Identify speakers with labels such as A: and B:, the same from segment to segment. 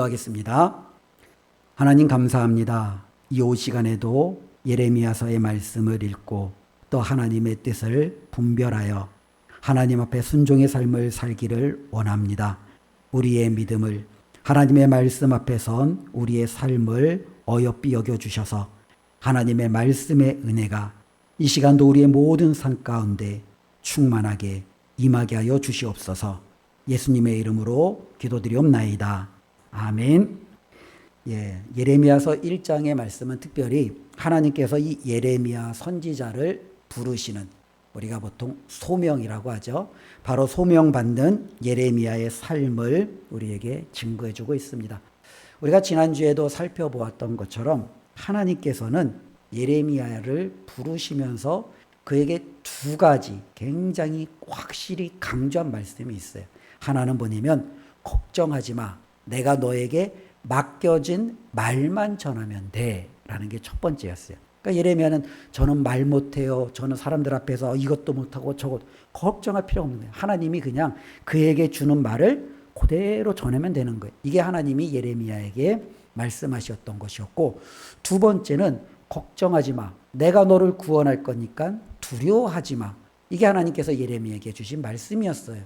A: 하겠습니다. 하나님 감사합니다. 이 시간에도 예레미야서의 말씀을 읽고 또 하나님의 뜻을 분별하여 하나님 앞에 순종의 삶을 살기를 원합니다. 우리의 믿음을 하나님의 말씀 앞에 선 우리의 삶을 어여삐 여겨주셔서 하나님의 말씀의 은혜가 이 시간도 우리의 모든 삶 가운데 충만하게 임하게 하여 주시옵소서. 예수님의 이름으로 기도드리옵나이다. 아멘. 예레미야서 1장의 말씀은 특별히 하나님께서 이 예레미야 선지자를 부르시는, 우리가 보통 소명이라고 하죠. 바로 소명받는 예레미야의 삶을 우리에게 증거해 주고 있습니다. 우리가 지난주에도 살펴보았던 것처럼 하나님께서는 예레미야를 부르시면서 그에게 두 가지 굉장히 확실히 강조한 말씀이 있어요. 하나는 뭐냐면 걱정하지 마. 내가 너에게 맡겨진 말만 전하면 돼 라는 게 첫 번째였어요. 그러니까 예레미야는 저는 말 못해요. 저는 사람들 앞에서 이것도 못하고 저것, 걱정할 필요 없는 거예요. 하나님이 그냥 그에게 주는 말을 그대로 전하면 되는 거예요. 이게 하나님이 예레미야에게 말씀하셨던 것이었고, 두 번째는 걱정하지 마. 내가 너를 구원할 거니까 두려워하지 마. 이게 하나님께서 예레미야에게 주신 말씀이었어요.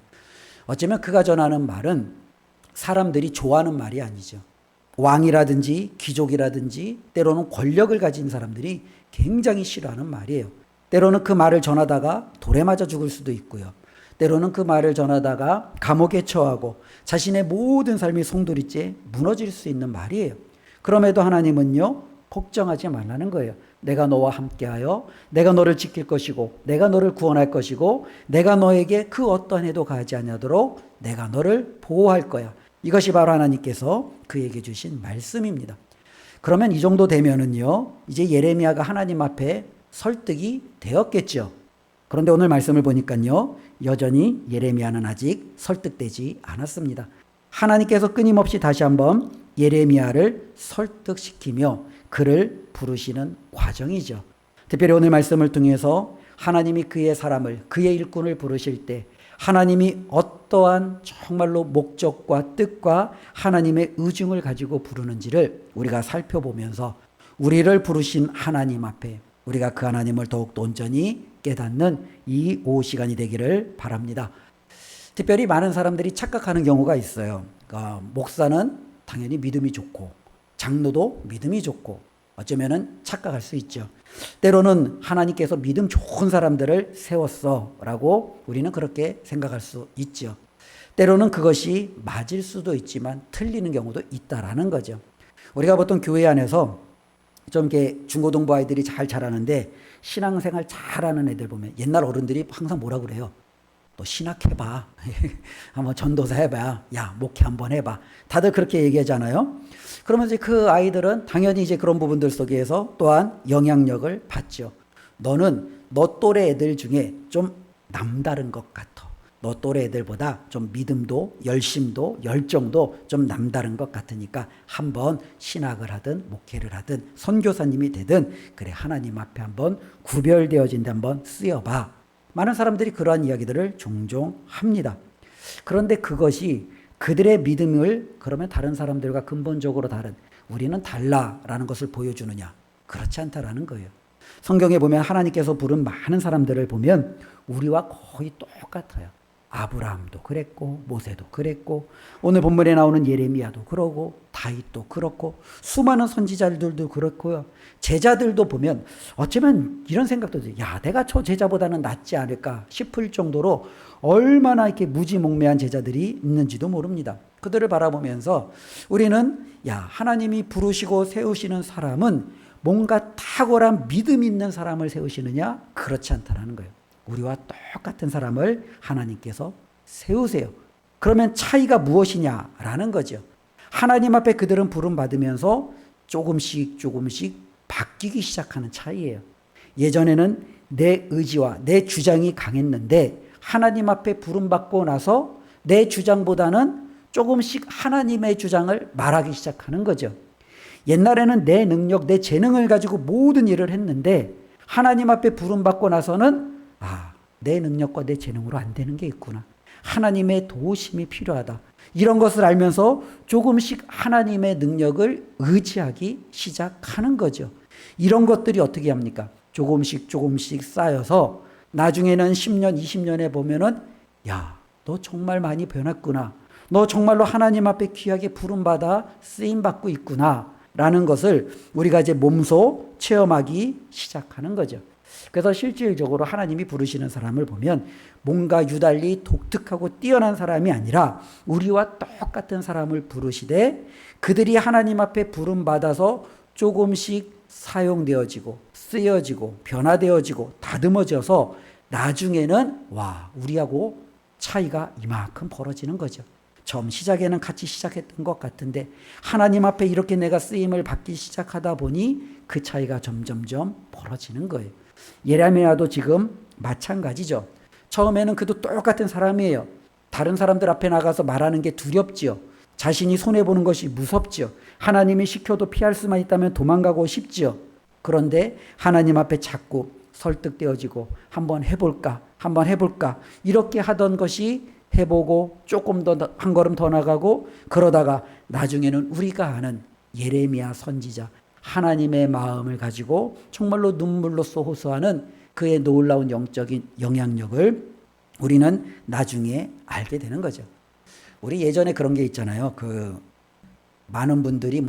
A: 어쩌면 그가 전하는 말은 사람들이 좋아하는 말이 아니죠. 왕이라든지 귀족이라든지 때로는 권력을 가진 사람들이 굉장히 싫어하는 말이에요. 때로는 그 말을 전하다가 돌에 맞아 죽을 수도 있고요. 때로는 그 말을 전하다가 감옥에 처하고 자신의 모든 삶이 송두리째 무너질 수 있는 말이에요. 그럼에도 하나님은요, 걱정하지 말라는 거예요. 내가 너와 함께하여 내가 너를 지킬 것이고 내가 너를 구원할 것이고 내가 너에게 그 어떤 해도 가지 아니하도록 내가 너를 보호할 거야. 이것이 바로 하나님께서 그에게 주신 말씀입니다. 그러면 이 정도 되면은요, 이제 예레미야가 하나님 앞에 설득이 되었겠죠. 그런데 오늘 말씀을 보니까요, 여전히 예레미야는 아직 설득되지 않았습니다. 하나님께서 끊임없이 다시 한번 예레미야를 설득시키며 그를 부르시는 과정이죠. 특별히 오늘 말씀을 통해서 하나님이 그의 사람을, 그의 일꾼을 부르실 때 하나님이 어떠한 정말로 목적과 뜻과 하나님의 의중을 가지고 부르는지를 우리가 살펴보면서 우리를 부르신 하나님 앞에 우리가 그 하나님을 더욱 온전히 깨닫는 이 오후 시간이 되기를 바랍니다. 특별히 많은 사람들이 착각하는 경우가 있어요. 그러니까 목사는 당연히 믿음이 좋고 장로도 믿음이 좋고 어쩌면은 착각할 수 있죠. 때로는 하나님께서 믿음 좋은 사람들을 세웠어 라고 우리는 그렇게 생각할 수 있죠. 때로는 그것이 맞을 수도 있지만 틀리는 경우도 있다라는 거죠. 우리가 보통 교회 안에서 좀 이렇게 중고등부 아이들이 잘 자라는데 신앙생활 잘하는 애들 보면 옛날 어른들이 항상 뭐라 그래요? 너 신학해봐. 한번 전도사 해봐. 야, 목회 한번 해봐. 다들 그렇게 얘기하잖아요. 그러면 이제 그 아이들은 당연히 이제 그런 부분들 속에서 또한 영향력을 받죠. 너는 너 또래 애들 중에 좀 남다른 것 같아. 너 또래 애들보다 좀 믿음도 열심도 열정도 좀 남다른 것 같으니까 한번 신학을 하든 목회를 하든 선교사님이 되든 그래 하나님 앞에 한번 구별되어진 데 한번 쓰여봐. 많은 사람들이 그러한 이야기들을 종종 합니다. 그런데 그것이 그들의 믿음을 그러면 다른 사람들과 근본적으로 다른 우리는 달라라는 것을 보여주느냐? 그렇지 않다라는 거예요. 성경에 보면 하나님께서 부른 많은 사람들을 보면 우리와 거의 똑같아요. 아브라함도 그랬고 모세도 그랬고 오늘 본문에 나오는 예레미야도 그러고 다윗도 그렇고 수많은 선지자들도 그렇고요. 제자들도 보면 어쩌면 이런 생각도 들어요. 야, 내가 저 제자보다는 낫지 않을까 싶을 정도로 얼마나 이렇게 무지몽매한 제자들이 있는지도 모릅니다. 그들을 바라보면서 우리는 야, 하나님이 부르시고 세우시는 사람은 뭔가 탁월한 믿음 있는 사람을 세우시느냐? 그렇지 않다라는 거예요. 우리와 똑같은 사람을 하나님께서 세우세요. 그러면 차이가 무엇이냐라는 거죠. 하나님 앞에 그들은 부름받으면서 조금씩 바뀌기 시작하는 차이예요. 예전에는 내 의지와 내 주장이 강했는데 하나님 앞에 부름받고 나서 내 주장보다는 조금씩 하나님의 주장을 말하기 시작하는 거죠. 옛날에는 내 능력, 내 재능을 가지고 모든 일을 했는데 하나님 앞에 부름받고 나서는 내 능력과 내 재능으로 안 되는 게 있구나. 하나님의 도우심이 필요하다. 이런 것을 알면서 조금씩 하나님의 능력을 의지하기 시작하는 거죠. 이런 것들이 어떻게 합니까? 조금씩 쌓여서 나중에는 10년, 20년에 보면은 야, 너 정말 많이 변했구나. 너 정말로 하나님 앞에 귀하게 부름받아 쓰임받고 있구나. 라는 것을 우리가 이제 몸소 체험하기 시작하는 거죠. 그래서 실질적으로 하나님이 부르시는 사람을 보면 뭔가 유달리 독특하고 뛰어난 사람이 아니라 우리와 똑같은 사람을 부르시되 그들이 하나님 앞에 부름받아서 조금씩 사용되어지고 쓰여지고 변화되어지고 다듬어져서 나중에는 와, 우리하고 차이가 이만큼 벌어지는 거죠. 처음 시작에는 같이 시작했던 것 같은데 하나님 앞에 이렇게 내가 쓰임을 받기 시작하다 보니 그 차이가 점점점 벌어지는 거예요. 예레미야도 지금 마찬가지죠. 처음에는 그도 똑같은 사람이에요. 다른 사람들 앞에 나가서 말하는 게 두렵지요. 자신이 손해보는 것이 무섭지요. 하나님이 시켜도 피할 수만 있다면 도망가고 싶지요. 그런데 하나님 앞에 자꾸 설득되어지고 한번 해볼까 이렇게 하던 것이 해보고 조금 더 한 걸음 더 나가고 그러다가 나중에는 우리가 아는 예레미야 선지자 하나님의 마음을 가지고 정말로 눈물로써 호소하는 그의 놀라운 영적인 영향력을 우리는 나중에 알게 되는 거죠. 우리 예전에 그런 게 있잖아요. 많은 분들이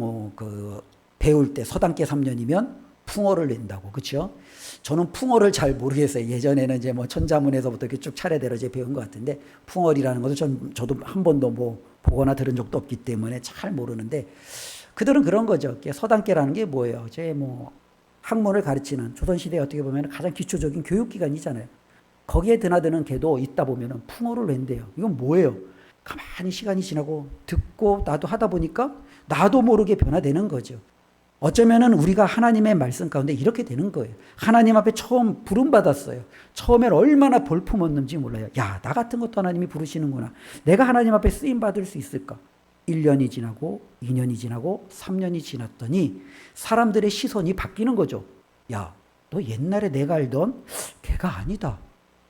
A: 배울 때 서당계 3년이면 풍어를 낸다고, 그렇죠? 저는 풍어를 잘 모르겠어요. 예전에는 이제 천자문에서부터 이렇게 쭉 차례대로 이제 배운 것 같은데 풍어리라는 것을 저도 한 번도 보거나 들은 적도 없기 때문에 잘 모르는데 그들은 그런 거죠. 서당계라는 게 뭐예요? 학문을 가르치는 조선시대에 어떻게 보면 가장 기초적인 교육기관이잖아요. 거기에 드나드는 개도 있다 보면 풍어를 낸대요. 이건 뭐예요? 가만히 시간이 지나고 듣고 나도 하다 보니까 나도 모르게 변화되는 거죠. 어쩌면은 우리가 하나님의 말씀 가운데 이렇게 되는 거예요. 하나님 앞에 처음 부름받았어요. 처음엔 얼마나 볼품었는지 몰라요. 야, 나 같은 것도 하나님이 부르시는구나. 내가 하나님 앞에 쓰임받을 수 있을까? 1년이 지나고 2년이 지나고 3년이 지났더니 사람들의 시선이 바뀌는 거죠. 야, 너 옛날에 내가 알던 걔가 아니다.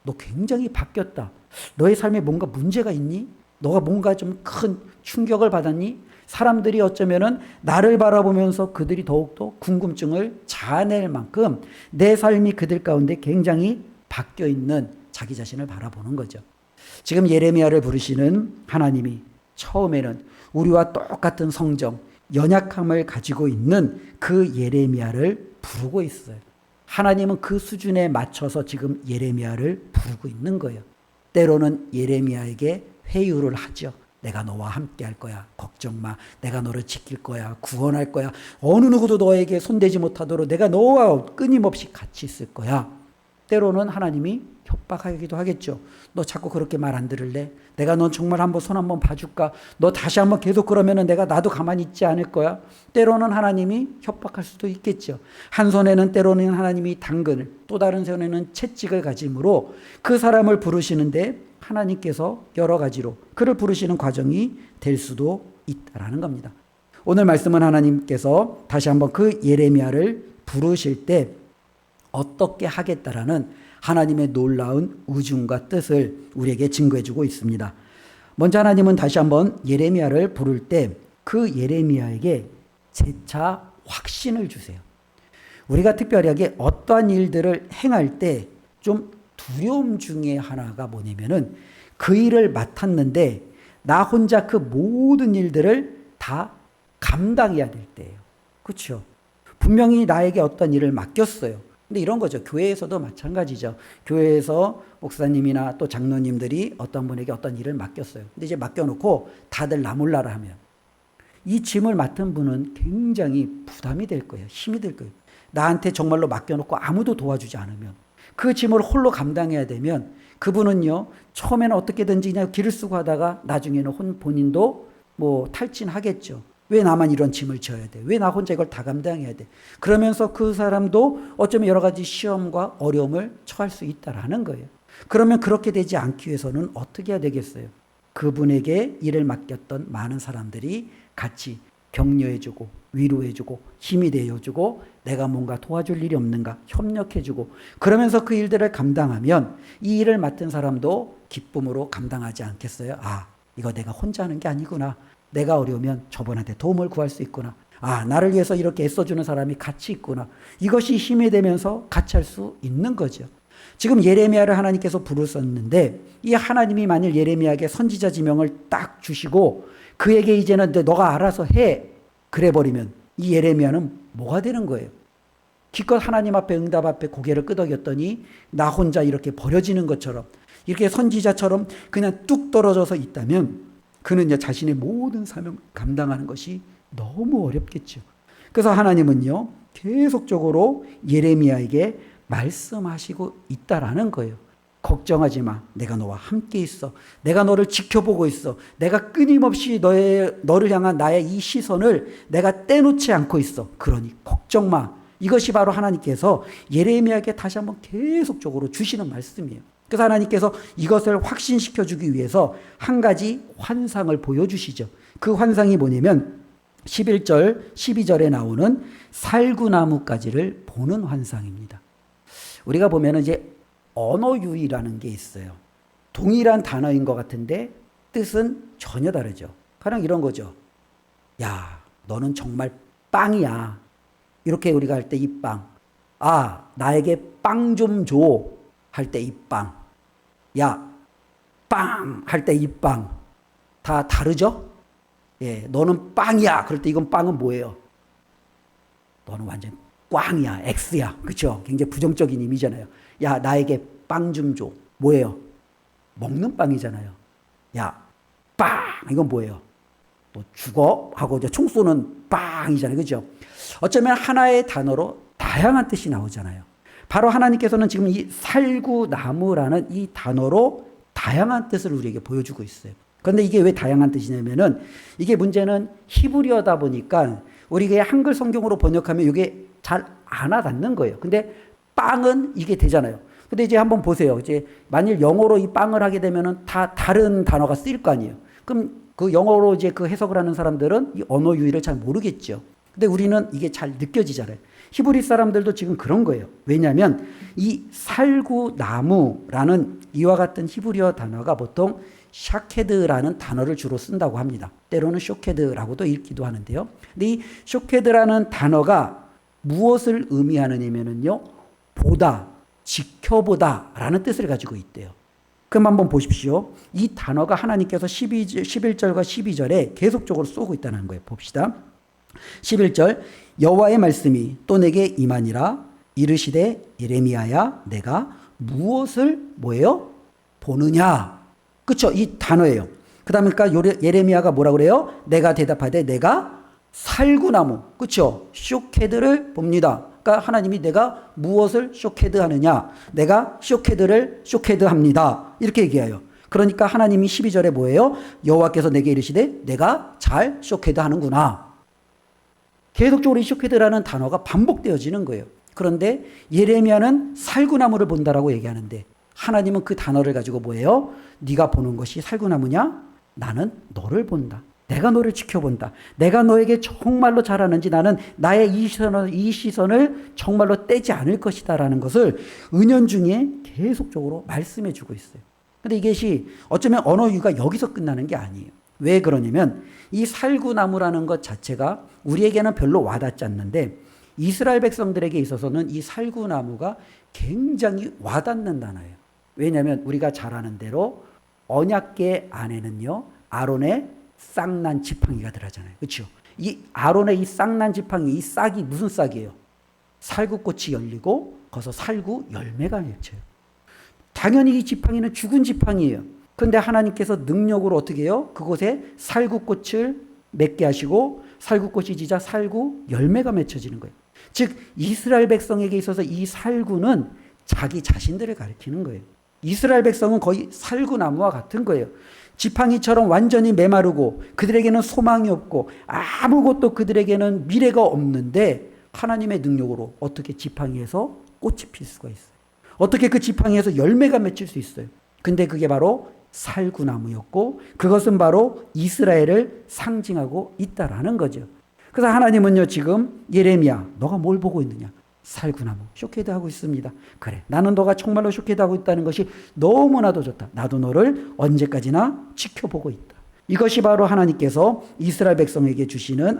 A: 너 굉장히 바뀌었다. 너의 삶에 뭔가 문제가 있니? 너가 뭔가 좀 큰 충격을 받았니? 사람들이 어쩌면은 나를 바라보면서 그들이 더욱더 궁금증을 자아낼 만큼 내 삶이 그들 가운데 굉장히 바뀌어 있는 자기 자신을 바라보는 거죠. 지금 예레미야를 부르시는 하나님이 처음에는 우리와 똑같은 성정, 연약함을 가지고 있는 그 예레미야를 부르고 있어요. 하나님은 그 수준에 맞춰서 지금 예레미야를 부르고 있는 거예요. 때로는 예레미야에게 회유를 하죠. 내가 너와 함께 할 거야. 걱정 마. 내가 너를 지킬 거야. 구원할 거야. 어느 누구도 너에게 손대지 못하도록 내가 너와 끊임없이 같이 있을 거야. 때로는 하나님이 협박하기도 하겠죠. 너 자꾸 그렇게 말 안 들을래? 내가 넌 정말 한번 손 한번 봐줄까? 너 다시 한번 계속 그러면은 나도 가만히 있지 않을 거야. 때로는 하나님이 협박할 수도 있겠죠. 한 손에는 때로는 하나님이 당근을, 또 다른 손에는 채찍을 가짐으로 그 사람을 부르시는데 하나님께서 여러 가지로 그를 부르시는 과정이 될 수도 있다라는 겁니다. 오늘 말씀은 하나님께서 다시 한번 그 예레미야를 부르실 때 어떻게 하겠다라는 하나님의 놀라운 의중과 뜻을 우리에게 증거해주고 있습니다. 먼저 하나님은 다시 한번 예레미야를 부를 때 그 예레미야에게 재차 확신을 주세요. 우리가 특별하게 어떠한 일들을 행할 때 좀 두려움 중에 하나가 뭐냐면은 그 일을 맡았는데 나 혼자 그 모든 일들을 다 감당해야 될 때예요. 그렇죠? 분명히 나에게 어떤 일을 맡겼어요. 근데 이런 거죠. 교회에서도 마찬가지죠. 교회에서 목사님이나 또 장로님들이 어떤 분에게 어떤 일을 맡겼어요. 근데 이제 맡겨놓고 다들 나 몰라라 하면 이 짐을 맡은 분은 굉장히 부담이 될 거예요. 힘이 들 거예요. 나한테 정말로 맡겨놓고 아무도 도와주지 않으면 그 짐을 홀로 감당해야 되면 그분은요, 처음에는 어떻게든지 그냥 길을 쓰고 하다가 나중에는 본인도 탈진하겠죠. 왜 나만 이런 짐을 져야 돼? 왜 나 혼자 이걸 다 감당해야 돼? 그러면서 그 사람도 어쩌면 여러 가지 시험과 어려움을 처할 수 있다라는 거예요. 그러면 그렇게 되지 않기 위해서는 어떻게 해야 되겠어요? 그분에게 일을 맡겼던 많은 사람들이 같이 격려해주고 위로해주고 힘이 되어주고 내가 뭔가 도와줄 일이 없는가 협력해주고 그러면서 그 일들을 감당하면 이 일을 맡은 사람도 기쁨으로 감당하지 않겠어요? 아, 이거 내가 혼자 하는 게 아니구나. 내가 어려우면 저분한테 도움을 구할 수 있구나. 나를 위해서 이렇게 애써주는 사람이 같이 있구나. 이것이 힘이 되면서 같이 할 수 있는 거죠. 지금 예레미야를 하나님께서 부르셨는데 이 하나님이 만일 예레미야에게 선지자 지명을 딱 주시고 그에게 이제는 너가 알아서 해 그래 버리면 이 예레미야는 뭐가 되는 거예요? 기껏 하나님 앞에 응답 앞에 고개를 끄덕였더니 나 혼자 이렇게 버려지는 것처럼 이렇게 선지자처럼 그냥 뚝 떨어져서 있다면 그는 이제 자신의 모든 사명 감당하는 것이 너무 어렵겠죠. 그래서 하나님은요 계속적으로 예레미야에게 말씀하시고 있다라는 거예요. 걱정하지 마. 내가 너와 함께 있어. 내가 너를 지켜보고 있어. 내가 끊임없이 너를 향한 나의 이 시선을 내가 떼놓지 않고 있어. 그러니 걱정 마. 이것이 바로 하나님께서 예레미야에게 다시 한번 계속적으로 주시는 말씀이에요. 그래서 하나님께서 이것을 확신시켜주기 위해서 한 가지 환상을 보여주시죠. 그 환상이 뭐냐면 11절, 12절에 나오는 살구나무까지를 보는 환상입니다. 우리가 보면 이제 언어유희라는 게 있어요. 동일한 단어인 것 같은데 뜻은 전혀 다르죠. 가령 이런 거죠. 야, 너는 정말 빵이야. 이렇게 우리가 할 때 이 빵. 나에게 빵 좀 줘. 할 때 이 빵. 야, 빵! 할 때 이 빵. 다 다르죠? 예, 너는 빵이야. 그럴 때 이건 빵은 뭐예요? 너는 완전 꽝이야. X야. 그렇죠? 굉장히 부정적인 의미잖아요. 야, 나에게 빵 좀 줘. 뭐예요? 먹는 빵이잖아요. 야, 빵! 이건 뭐예요? 또 죽어? 하고 이제 총 쏘는 빵이잖아요. 그죠? 어쩌면 하나의 단어로 다양한 뜻이 나오잖아요. 바로 하나님께서는 지금 이 살구나무라는 이 단어로 다양한 뜻을 우리에게 보여주고 있어요. 그런데 이게 왜 다양한 뜻이냐면은 이게 문제는 히브리어다 보니까 우리가 한글 성경으로 번역하면 이게 잘 안 와닿는 거예요. 근데 빵은 이게 되잖아요. 근데 이제 한번 보세요. 이제 만일 영어로 이 빵을 하게 되면은 다 다른 단어가 쓰일 거 아니에요. 그럼 그 영어로 이제 그 해석을 하는 사람들은 이 언어 유희를 잘 모르겠죠. 근데 우리는 이게 잘 느껴지잖아요. 히브리 사람들도 지금 그런 거예요. 왜냐하면 이 살구나무라는 이와 같은 히브리어 단어가 보통 샤케드라는 단어를 주로 쓴다고 합니다. 때로는 쇼케드라고도 읽기도 하는데요. 근데 이 쇼케드라는 단어가 무엇을 의미하느냐면요, 보다, 지켜보다라는 뜻을 가지고 있대요. 그럼 한번 보십시오. 이 단어가 하나님께서 11절과 12절에 계속적으로 쏘고 있다는 거예요. 봅시다. 11절 여호와의 말씀이 또 내게 임하니라 이르시되 예레미야야 내가 무엇을 뭐예요? 보느냐. 그렇죠? 이 단어예요. 그 다음에 예레미야가 뭐라고 그래요? 내가 대답하되 내가 살구나무, 그렇죠? 쇼케드를 봅니다. 그러니까 하나님이 내가 무엇을 쇼케드 하느냐? 내가 쇼케드를 쇼케드합니다. 이렇게 얘기해요. 그러니까 하나님이 12절에 뭐예요? 여호와께서 내게 이르시되 내가 잘 쇼케드 하는구나. 계속적으로 이 쇼케드라는 단어가 반복되어지는 거예요. 그런데 예레미야는 살구나무를 본다라고 얘기하는데 하나님은 그 단어를 가지고 뭐예요? 네가 보는 것이 살구나무냐? 나는 너를 본다. 내가 너를 지켜본다. 내가 너에게 정말로 잘하는지 나는 나의 이 시선을 정말로 떼지 않을 것이다라는 것을 은연중에 계속적으로 말씀해 주고 있어요. 근데 이것이 어쩌면 언어유희가 여기서 끝나는 게 아니에요. 왜 그러냐면 이 살구나무라는 것 자체가 우리에게는 별로 와닿지 않는데 이스라엘 백성들에게 있어서는 이 살구나무가 굉장히 와닿는 단어예요. 왜냐하면 우리가 잘 아는 대로 언약궤 안에는요 아론의 쌍난 지팡이가 들어가잖아요. 그렇죠? 이 아론의 이 쌍난 지팡이, 이 싹이 무슨 싹이에요? 살구꽃이 열리고 거기서 살구 열매가 맺혀요. 당연히 이 지팡이는 죽은 지팡이에요. 그런데 하나님께서 능력으로 어떻게 해요? 그곳에 살구꽃을 맺게 하시고 살구꽃이 지자 살구 열매가 맺혀지는 거예요. 즉 이스라엘 백성에게 있어서 이 살구는 자기 자신들을 가리키는 거예요. 이스라엘 백성은 거의 살구나무와 같은 거예요. 지팡이처럼 완전히 메마르고 그들에게는 소망이 없고 아무것도 그들에게는 미래가 없는데 하나님의 능력으로 어떻게 지팡이에서 꽃이 필 수가 있어요. 어떻게 그 지팡이에서 열매가 맺힐 수 있어요. 근데 그게 바로 살구나무였고 그것은 바로 이스라엘을 상징하고 있다라는 거죠. 그래서 하나님은요 지금 예레미야 너가 뭘 보고 있느냐? 살구나무 쇼케드하고 있습니다. 그래 나는 너가 정말로 쇼케드하고 있다는 것이 너무나도 좋다. 나도 너를 언제까지나 지켜보고 있다. 이것이 바로 하나님께서 이스라엘 백성에게 주시는,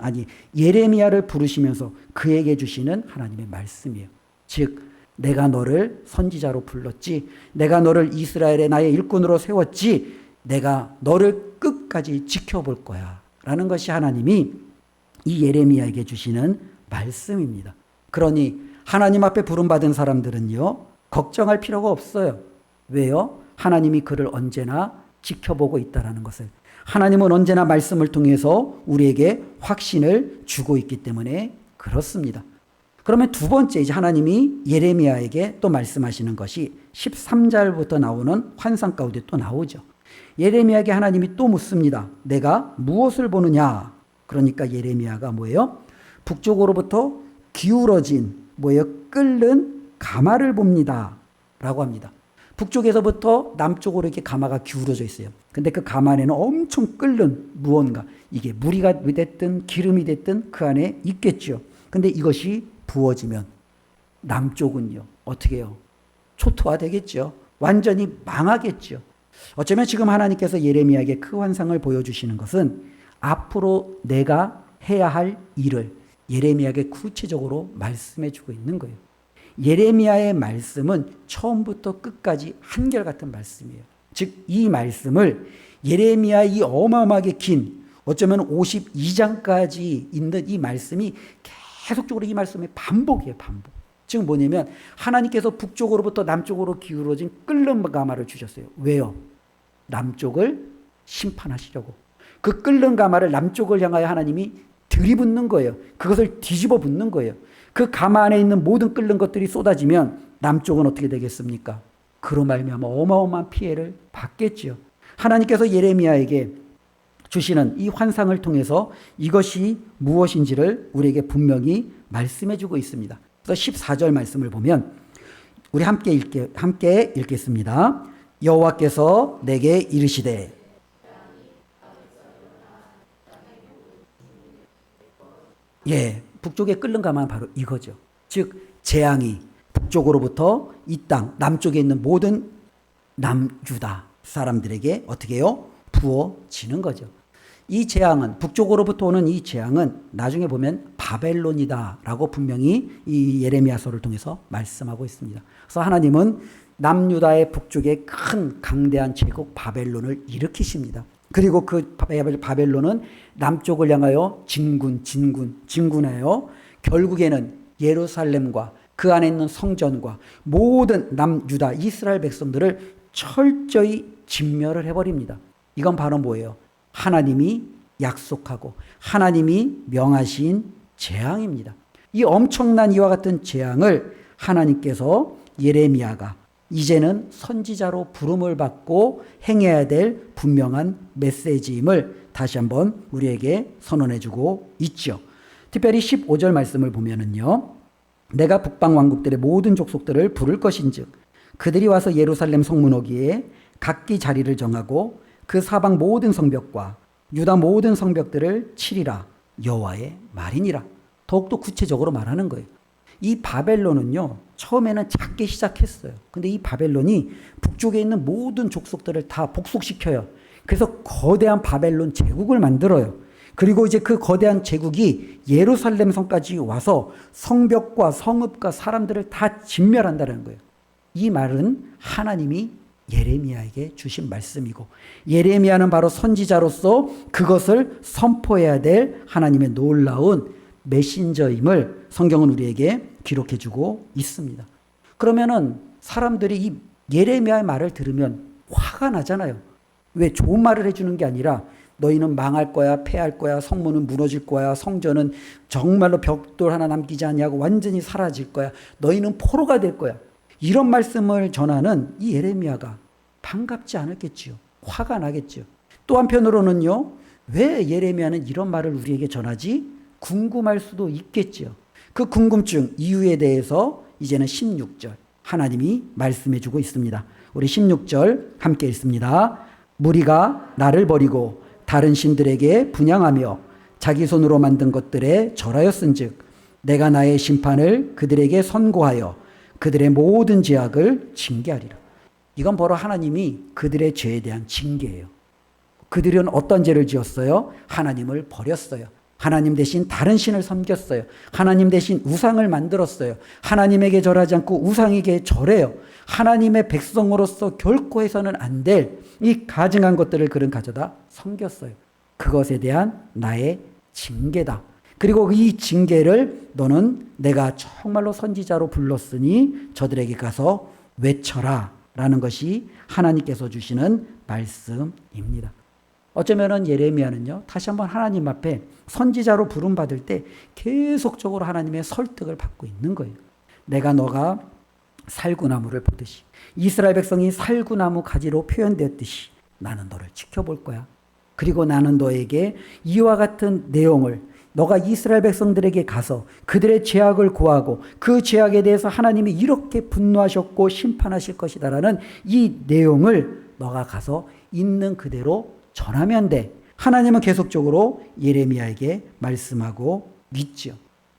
A: 예레미야를 부르시면서 그에게 주시는 하나님의 말씀이에요. 즉 내가 너를 선지자로 불렀지, 내가 너를 이스라엘의 나의 일꾼으로 세웠지, 내가 너를 끝까지 지켜볼 거야 라는 것이 하나님이 이 예레미야에게 주시는 말씀입니다. 그러니 하나님 앞에 부름받은 사람들은요, 걱정할 필요가 없어요. 왜요? 하나님이 그를 언제나 지켜보고 있다는 것을. 하나님은 언제나 말씀을 통해서 우리에게 확신을 주고 있기 때문에 그렇습니다. 그러면 두 번째, 이제 하나님이 예레미야에게 또 말씀하시는 것이 13절부터 나오는 환상 가운데 또 나오죠. 예레미야에게 하나님이 또 묻습니다. 내가 무엇을 보느냐? 그러니까 예레미야가 뭐예요? 북쪽으로부터 기울어진 끓는 가마를 봅니다 라고 합니다. 북쪽에서부터 남쪽으로 이렇게 가마가 기울어져 있어요. 근데 그 가마 안에는 엄청 끓는 무언가, 이게 물이 됐든 기름이 됐든 그 안에 있겠죠. 근데 이것이 부어지면 남쪽은요, 어떻게 해요? 초토화 되겠죠. 완전히 망하겠죠. 어쩌면 지금 하나님께서 예레미야에게 그 환상을 보여주시는 것은 앞으로 내가 해야 할 일을 예레미야에게 구체적으로 말씀해 주고 있는 거예요. 예레미야의 말씀은 처음부터 끝까지 한결같은 말씀이에요. 즉 이 말씀을 예레미야 이 어마어마하게 긴, 어쩌면 52장까지 있는 이 말씀이 계속적으로 이 말씀의 반복이에요. 반복. 즉 뭐냐면 하나님께서 북쪽으로부터 남쪽으로 기울어진 끓는 가마를 주셨어요. 왜요? 남쪽을 심판하시려고. 그 끓는 가마를 남쪽을 향하여 하나님이 들이붓는 거예요. 그것을 뒤집어 붓는 거예요. 그 가마 안에 있는 모든 끓는 것들이 쏟아지면 남쪽은 어떻게 되겠습니까? 그로 말미암아 어마어마한 피해를 받겠지요. 하나님께서 예레미야에게 주시는 이 환상을 통해서 이것이 무엇인지를 우리에게 분명히 말씀해 주고 있습니다. 그래서 14절 말씀을 보면 우리 함께 읽겠습니다. 여호와께서 내게 이르시되, 북쪽에 끓는 가마는 바로 이거죠. 즉 재앙이 북쪽으로부터 이 땅 남쪽에 있는 모든 남유다 사람들에게 어떻게 해요? 부어지는 거죠. 이 재앙은, 북쪽으로부터 오는 이 재앙은 나중에 보면 바벨론이다라고 분명히 이 예레미야서를 통해서 말씀하고 있습니다. 그래서 하나님은 남유다의 북쪽에 큰 강대한 제국 바벨론을 일으키십니다. 그리고 그 바벨론은 남쪽을 향하여 진군하여 결국에는 예루살렘과 그 안에 있는 성전과 모든 남유다 이스라엘 백성들을 철저히 진멸을 해버립니다. 이건 바로 뭐예요? 하나님이 약속하고 하나님이 명하신 재앙입니다. 이 엄청난 이와 같은 재앙을 하나님께서 예레미야가 이제는 선지자로 부름을 받고 행해야 될 분명한 메시지임을 다시 한번 우리에게 선언해주고 있죠. 특별히 15절 말씀을 보면은요, 내가 북방 왕국들의 모든 족속들을 부를 것인즉 그들이 와서 예루살렘 성문 어귀에 각기 자리를 정하고 그 사방 모든 성벽과 유다 모든 성벽들을 치리라. 여호와의 말이니라. 더욱더 구체적으로 말하는 거예요. 이 바벨론은요, 처음에는 작게 시작했어요. 근데 이 바벨론이 북쪽에 있는 모든 족속들을 다 복속시켜요. 그래서 거대한 바벨론 제국을 만들어요. 그리고 이제 그 거대한 제국이 예루살렘 성까지 와서 성벽과 성읍과 사람들을 다 진멸한다는 거예요. 이 말은 하나님이 예레미야에게 주신 말씀이고, 예레미야는 바로 선지자로서 그것을 선포해야 될 하나님의 놀라운 메신저임을 성경은 우리에게 기록해주고 있습니다. 그러면은 사람들이 이 예레미야의 말을 들으면 화가 나잖아요. 왜? 좋은 말을 해주는 게 아니라 너희는 망할 거야, 패할 거야, 성문은 무너질 거야, 성전은 정말로 벽돌 하나 남기지 않냐고 완전히 사라질 거야, 너희는 포로가 될 거야. 이런 말씀을 전하는 이 예레미야가 반갑지 않았겠지요. 화가 나겠지요. 또 한편으로는요, 왜 예레미야는 이런 말을 우리에게 전하지? 궁금할 수도 있겠지요. 그 궁금증 이유에 대해서 이제는 16절 하나님이 말씀해 주고 있습니다. 우리 16절 함께 읽습니다. 무리가 나를 버리고 다른 신들에게 분향하며 자기 손으로 만든 것들에 절하였은즉 내가 나의 심판을 그들에게 선고하여 그들의 모든 죄악을 징계하리라. 이건 바로 하나님이 그들의 죄에 대한 징계예요. 그들은 어떤 죄를 지었어요? 하나님을 버렸어요. 하나님 대신 다른 신을 섬겼어요. 하나님 대신 우상을 만들었어요. 하나님에게 절하지 않고 우상에게 절해요. 하나님의 백성으로서 결코 해서는 안 될 이 가증한 것들을 그는 가져다 섬겼어요. 그것에 대한 나의 징계다. 그리고 이 징계를 너는 내가 정말로 선지자로 불렀으니 저들에게 가서 외쳐라 라는 것이 하나님께서 주시는 말씀입니다. 어쩌면은 예레미야는요, 다시 한번 하나님 앞에 선지자로 부름받을 때 계속적으로 하나님의 설득을 받고 있는 거예요. 너가 살구나무를 보듯이, 이스라엘 백성이 살구나무 가지로 표현되었듯이 나는 너를 지켜볼 거야. 그리고 나는 너에게 이와 같은 내용을, 너가 이스라엘 백성들에게 가서 그들의 죄악을 고하고 그 죄악에 대해서 하나님이 이렇게 분노하셨고 심판하실 것이다라는 이 내용을 너가 가서 있는 그대로 전하면 돼. 하나님은 계속적으로 예레미야에게 말씀하고 있죠.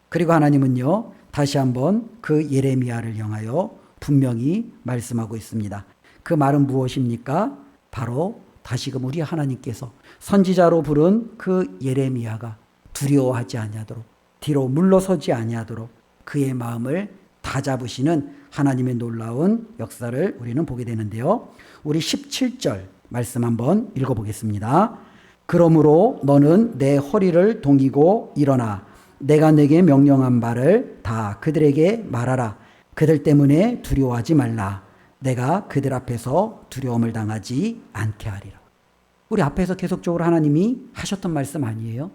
A: 그리고 하나님은요, 다시 한번 그 예레미야를 향하여 분명히 말씀하고 있습니다. 그 말은 무엇입니까? 바로 다시금 우리 하나님께서 선지자로 부른 그 예레미야가 두려워하지 아니하도록, 뒤로 물러서지 아니하도록 그의 마음을 다잡으시는 하나님의 놀라운 역사를 우리는 보게 되는데요. 우리 17절 말씀 한번 읽어보겠습니다. 그러므로 너는 내 허리를 동이고 일어나 내가 내게 명령한 바를 다 그들에게 말하라. 그들 때문에 두려워하지 말라. 내가 그들 앞에서 두려움을 당하지 않게 하리라. 우리 앞에서 계속적으로 하나님이 하셨던 말씀 아니에요?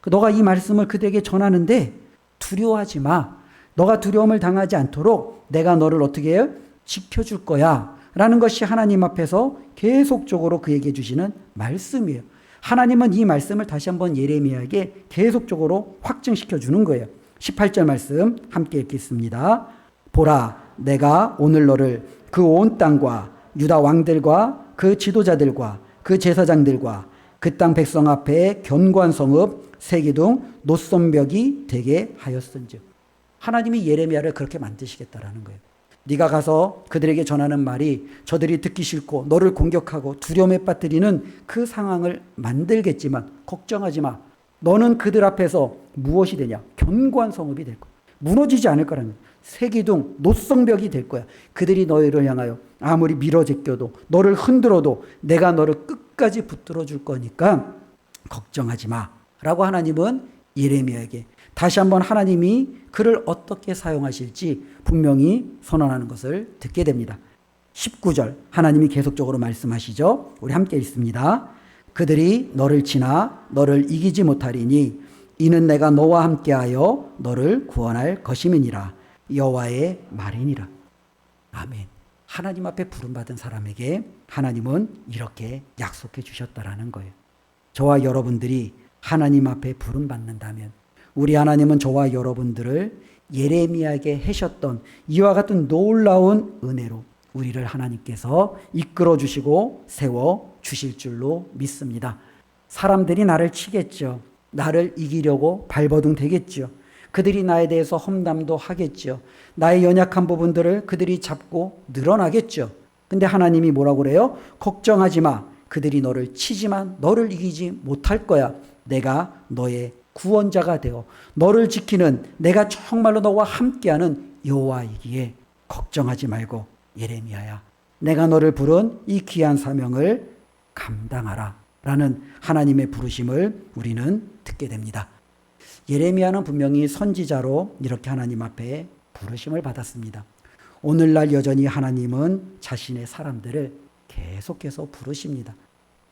A: 너가 이 말씀을 그들에게 전하는데 두려워하지 마. 너가 두려움을 당하지 않도록 내가 너를 어떻게 해요? 지켜줄 거야. 라는 것이 하나님 앞에서 계속적으로 그에게 주시는 말씀이에요. 하나님은 이 말씀을 다시 한번 예레미야에게 계속적으로 확증시켜 주는 거예요. 18절 말씀 함께 읽겠습니다. 보라, 내가 오늘 너를 그 온 땅과 유다 왕들과 그 지도자들과 그 제사장들과 그 땅 백성 앞에 견고한 성읍 세기둥 노선벽이 되게 하였은즉. 하나님이 예레미야를 그렇게 만드시겠다라는 거예요. 네가 가서 그들에게 전하는 말이 저들이 듣기 싫고 너를 공격하고 두려움에 빠뜨리는 그 상황을 만들겠지만 걱정하지 마. 너는 그들 앞에서 무엇이 되냐? 견고한 성읍이 될 거야. 무너지지 않을 거라는 거야. 세기둥 노성벽이 될 거야. 그들이 너희를 향하여 아무리 밀어제껴도 너를 흔들어도 내가 너를 끝까지 붙들어 줄 거니까 걱정하지 마 라고 하나님은 예레미야에게 다시 한번 하나님이 그를 어떻게 사용하실지 분명히 선언하는 것을 듣게 됩니다. 19절 하나님이 계속적으로 말씀하시죠. 우리 함께 읽습니다. 그들이 너를 치나 너를 이기지 못하리니 이는 내가 너와 함께하여 너를 구원할 것임이니라. 여호와의 말이니라. 아멘. 하나님 앞에 부름받은 사람에게 하나님은 이렇게 약속해 주셨다라는 거예요. 저와 여러분들이 하나님 앞에 부름받는다면 우리 하나님은 저와 여러분들을 예레미야에게 하셨던 이와 같은 놀라운 은혜로 우리를 하나님께서 이끌어 주시고 세워 주실 줄로 믿습니다. 사람들이 나를 치겠죠. 나를 이기려고 발버둥 되겠죠. 그들이 나에 대해서 험담도 하겠죠. 나의 연약한 부분들을 그들이 잡고 늘어나겠죠. 근데 하나님이 뭐라고 그래요? 걱정하지 마. 그들이 너를 치지만 너를 이기지 못할 거야. 내가 너의 구원자가 되어 너를 지키는 내가 정말로 너와 함께하는 여호와이기에 걱정하지 말고 예레미야야, 내가 너를 부른 이 귀한 사명을 감당하라 라는 하나님의 부르심을 우리는 듣게 됩니다. 예레미야는 분명히 선지자로 이렇게 하나님 앞에 부르심을 받았습니다. 오늘날 여전히 하나님은 자신의 사람들을 계속해서 부르십니다.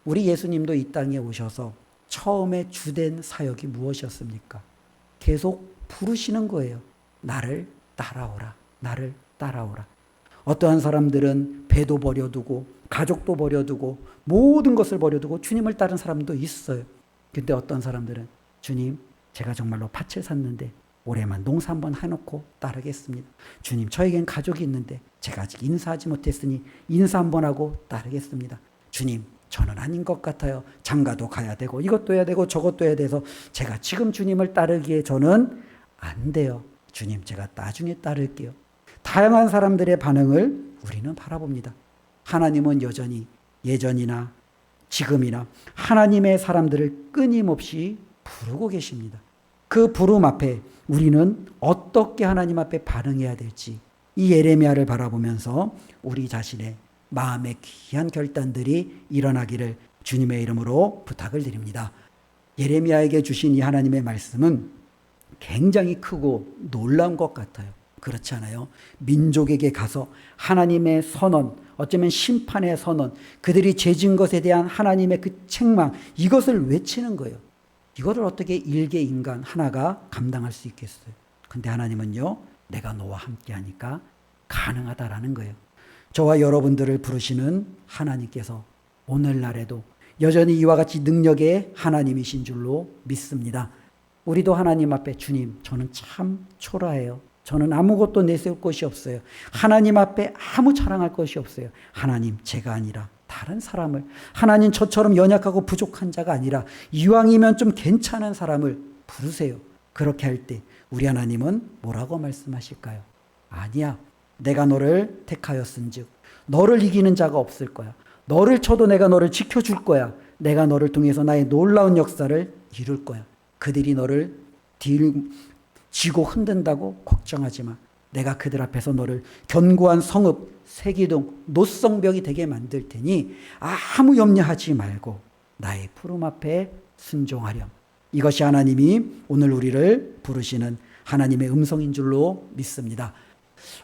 A: 우리 예수님도 이 땅에 오셔서 처음에 주된 사역이 무엇이었습니까? 계속 부르시는 거예요. 나를 따라오라. 나를 따라오라. 어떠한 사람들은 배도 버려두고 가족도 버려두고 모든 것을 버려두고 주님을 따른 사람도 있어요. 근데 어떤 사람들은 주님, 제가 정말로 밭을 샀는데 올해만 농사 한번 해놓고 따르겠습니다. 주님, 저에겐 가족이 있는데 제가 아직 인사하지 못했으니 인사 한번 하고 따르겠습니다. 주님, 저는 아닌 것 같아요. 장가도 가야 되고 이것도 해야 되고 저것도 해야 돼서 제가 지금 주님을 따르기에 저는 안 돼요. 주님, 제가 나중에 따를게요. 다양한 사람들의 반응을 우리는 바라봅니다. 하나님은 여전히 예전이나 지금이나 하나님의 사람들을 끊임없이 부르고 계십니다. 그 부름 앞에 우리는 어떻게 하나님 앞에 반응해야 될지 이 예레미야를 바라보면서 우리 자신의 마음의 귀한 결단들이 일어나기를 주님의 이름으로 부탁을 드립니다. 예레미야에게 주신 이 하나님의 말씀은 굉장히 크고 놀라운 것 같아요. 그렇지 않아요? 민족에게 가서 하나님의 선언, 어쩌면 심판의 선언, 그들이 죄진 것에 대한 하나님의 그 책망, 이것을 외치는 거예요. 이거를 어떻게 일개 인간 하나가 감당할 수 있겠어요? 근데 하나님은요, 내가 너와 함께 하니까 가능하다라는 거예요. 저와 여러분들을 부르시는 하나님께서 오늘날에도 여전히 이와 같이 능력의 하나님이신 줄로 믿습니다. 우리도 하나님 앞에 주님, 저는 참 초라해요. 저는 아무것도 내세울 것이 없어요. 하나님 앞에 아무 자랑할 것이 없어요. 하나님, 제가 아니라 다른 사람을, 하나님 저처럼 연약하고 부족한 자가 아니라 이왕이면 좀 괜찮은 사람을 부르세요. 그렇게 할 때 우리 하나님은 뭐라고 말씀하실까요? 아니야, 내가 너를 택하였은즉 너를 이기는 자가 없을 거야. 너를 쳐도 내가 너를 지켜줄 거야. 내가 너를 통해서 나의 놀라운 역사를 이룰 거야. 그들이 너를 지고 흔든다고 걱정하지 마. 내가 그들 앞에서 너를 견고한 성읍, 세기둥, 노성벽이 되게 만들 테니 아무 염려하지 말고 나의 부름 앞에 순종하렴. 이것이 하나님이 오늘 우리를 부르시는 하나님의 음성인 줄로 믿습니다.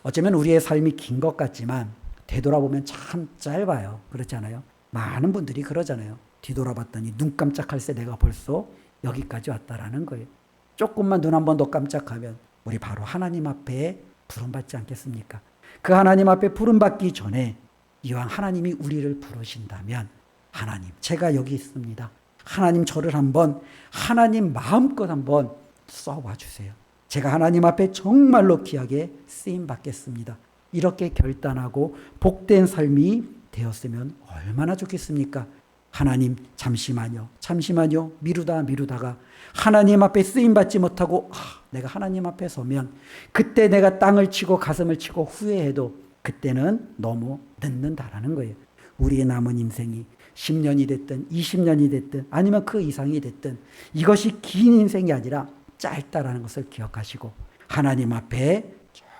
A: 어쩌면 우리의 삶이 긴 것 같지만 되돌아보면 참 짧아요. 그렇지 않아요? 많은 분들이 그러잖아요. 뒤돌아봤더니 눈 깜짝할 새 내가 벌써 여기까지 왔다라는 거예요. 조금만 눈 한 번 더 깜짝하면 우리 바로 하나님 앞에 부름받지 않겠습니까? 그 하나님 앞에 부름받기 전에 이왕 하나님이 우리를 부르신다면 하나님, 제가 여기 있습니다. 하나님 저를 한번 하나님 마음껏 한번 써와 주세요. 제가 하나님 앞에 정말로 귀하게 쓰임 받겠습니다. 이렇게 결단하고 복된 삶이 되었으면 얼마나 좋겠습니까? 하나님 잠시만요 미루다가 하나님 앞에 쓰임받지 못하고 내가 하나님 앞에 서면 그때 내가 땅을 치고 가슴을 치고 후회해도 그때는 너무 늦는다라는 거예요. 우리의 남은 인생이 10년이 됐든 20년이 됐든 아니면 그 이상이 됐든 이것이 긴 인생이 아니라 짧다라는 것을 기억하시고 하나님 앞에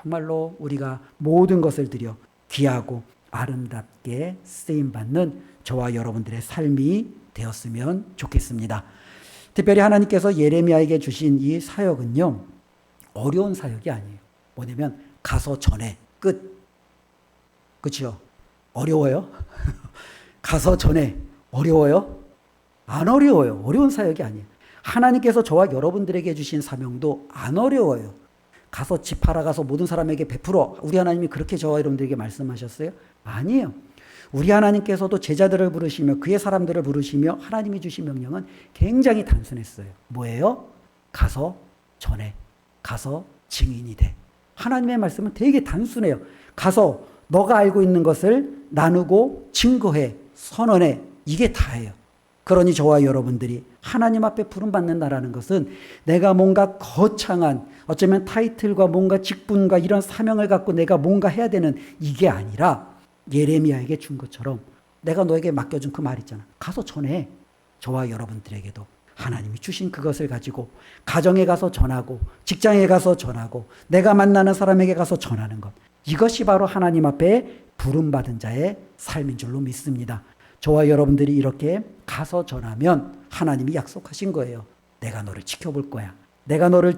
A: 정말로 우리가 모든 것을 드려 귀하고 아름답게 쓰임받는 저와 여러분들의 삶이 되었으면 좋겠습니다. 특별히 하나님께서 예레미야에게 주신 이 사역은요, 어려운 사역이 아니에요. 뭐냐면 가서 전해 끝. 그렇죠? 어려워요? 가서 전해 어려워요? 안 어려워요. 어려운 사역이 아니에요. 하나님께서 저와 여러분들에게 주신 사명도 안 어려워요. 가서 집 팔아가서 모든 사람에게 베풀어. 우리 하나님이 그렇게 저와 여러분들에게 말씀하셨어요? 아니에요. 우리 하나님께서도 제자들을 부르시며 그의 사람들을 부르시며 하나님이 주신 명령은 굉장히 단순했어요. 뭐예요? 가서 전해. 가서 증인이 돼. 하나님의 말씀은 되게 단순해요. 가서 너가 알고 있는 것을 나누고 증거해. 선언해. 이게 다예요. 그러니 저와 여러분들이 하나님 앞에 부름받는다라는 것은 내가 뭔가 거창한 어쩌면 타이틀과 뭔가 직분과 이런 사명을 갖고 내가 뭔가 해야 되는 이게 아니라 예레미야에게 준 것처럼 내가 너에게 맡겨준 그 말 있잖아. 가서 전해. 저와 여러분들에게도 하나님이 주신 그것을 가지고 가정에 가서 전하고 직장에 가서 전하고 내가 만나는 사람에게 가서 전하는 것. 이것이 바로 하나님 앞에 부름받은 자의 삶인 줄로 믿습니다. 저와 여러분들이 이렇게 가서 전하면 하나님이 약속하신 거예요. 내가 너를 지켜볼 거야. 내가 너를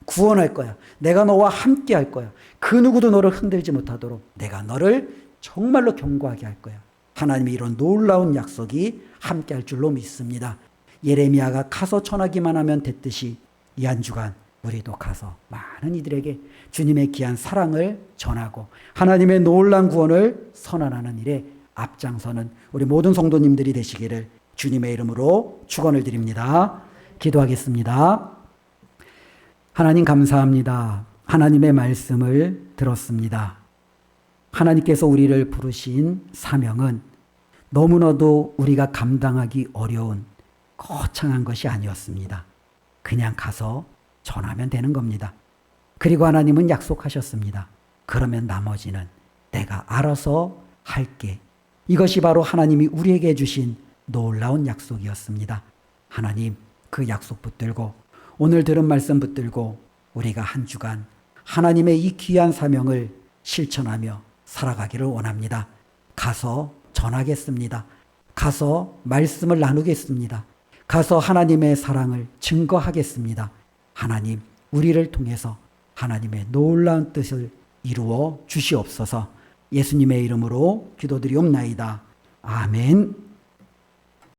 A: 구원할 거야. 내가 너와 함께 할 거야. 그 누구도 너를 흔들지 못하도록 내가 너를 정말로 견고하게 할 거야. 하나님이 이런 놀라운 약속이 함께 할 줄로 믿습니다. 예레미야가 가서 전하기만 하면 됐듯이 이 한 주간 우리도 가서 많은 이들에게 주님의 귀한 사랑을 전하고 하나님의 놀라운 구원을 선언하는 일에 앞장서는 우리 모든 성도님들이 되시기를 주님의 이름으로 축원을 드립니다. 기도하겠습니다. 하나님 감사합니다. 하나님의 말씀을 들었습니다. 하나님께서 우리를 부르신 사명은 너무나도 우리가 감당하기 어려운 거창한 것이 아니었습니다. 그냥 가서 전하면 되는 겁니다. 그리고 하나님은 약속하셨습니다. 그러면 나머지는 내가 알아서 할게. 이것이 바로 하나님이 우리에게 주신 놀라운 약속이었습니다. 하나님, 그 약속 붙들고 오늘 들은 말씀 붙들고 우리가 한 주간 하나님의 이 귀한 사명을 실천하며 살아가기를 원합니다. 가서 전하겠습니다. 가서 말씀을 나누겠습니다. 가서 하나님의 사랑을 증거하겠습니다. 하나님, 우리를 통해서 하나님의 놀라운 뜻을 이루어 주시옵소서. 예수님의 이름으로 기도드리옵나이다. 아멘.